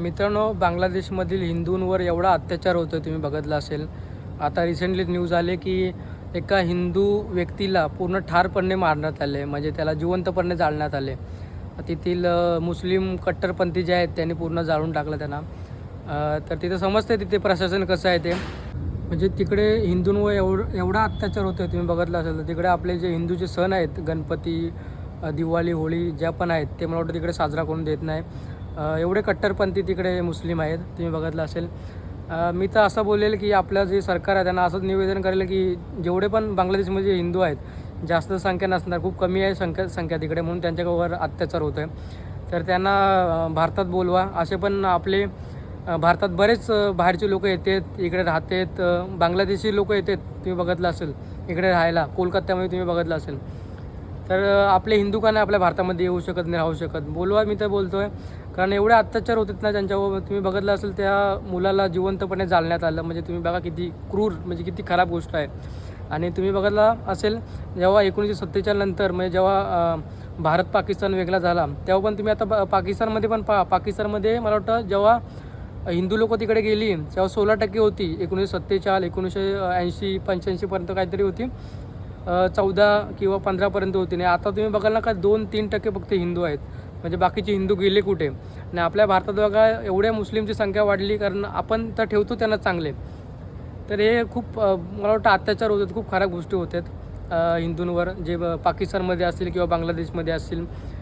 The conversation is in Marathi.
मित्रांनो, बांगलादेशमधील हिंदूंवर एवढा अत्याचार होतो तुम्ही बघितलं असेल. आता रिसेंटली न्यूज आले की एका हिंदू व्यक्तीला पूर्ण ठारपणे मारण्यात आले, म्हणजे त्याला जिवंतपणे जाळण्यात आले. तेथील मुस्लिम कट्टरपंथी जे आहेत त्यांनी पूर्ण जाळून टाकलं त्यांना. तर तिथं समजते तिथे प्रशासन कसं आहे ते. म्हणजे तिकडे हिंदूंवर एवढा अत्याचार होतो आहे तुम्ही बघितलं असेल. तर तिकडे आपले जे हिंदूचे सण आहेत गणपती, दिवाळी, होळी ज्या पण आहेत ते मला वाटतं तिकडे साजरा करून देत नाही. एवढे कट्टरपंथी तिकडे मुस्लिम आहेत तुम्ही बघितलं असेल. मी तर असं बोलेल की आपलं जे सरकार आहे त्यांना असंच निवेदन करेल की जेवढे पण बांगलादेशमध्ये हिंदू आहेत जास्त संख्या नसणार, खूप कमी आहे संख्या तिकडे, म्हणून त्यांच्यावर अत्याचार होतो आहे. तर त्यांना भारतात बोलवा. असे पण आपले भारतात बरेच बाहेरचे लोक येतात, इकडे राहतात. बांगलादेशी लोक येतात तुम्ही बघितलं असेल इकडे राहायला. कोलकात्यामध्ये तुम्ही बघितलं असेल. तर आपले हिंदू का नाही आपल्या भारतामध्ये येऊ शकत, नाही राहू शकत. बोलवा, मी तर बोलतो आहे. कारण एवढे अत्याचार होतात ना त्यांच्यावर. तुम्ही बघितलं असेल त्या मुलाला जिवंतपणे जाळण्यात आलं. म्हणजे तुम्ही बघा किती क्रूर, म्हणजे किती खराब गोष्ट आहे. आणि तुम्ही बघितलं असेल जेव्हा 1947 नंतर, म्हणजे जेव्हा भारत पाकिस्तान वेगळा झाला तेव्हा पण तुम्ही आता पाकिस्तानमध्ये पण पाकिस्तानमध्ये मला वाटतं जेव्हा हिंदू लोकं तिकडे गेली तेव्हा 16% होती. 1947, 1980, 85पर्यंत काहीतरी होती. 14 किंवा 15पर्यंत होती. नाही आता तुम्ही बघाल ना का 2-3% फक्त हिंदू आहेत. म्हणजे बाकीचे हिंदू गेले कुठे. आणि आपल्या भारतात बघा एवढ्या मुस्लिमची संख्या वाढली, कारण आपण तर ठेवतो त्यांना चांगले. तर हे खूप मला वाटतं अत्याचार होतात, खूप खराब गोष्टी होतात हिंदूंवर, जे पाकिस्तानमध्ये असतील किंवा बांगलादेशमध्ये असतील.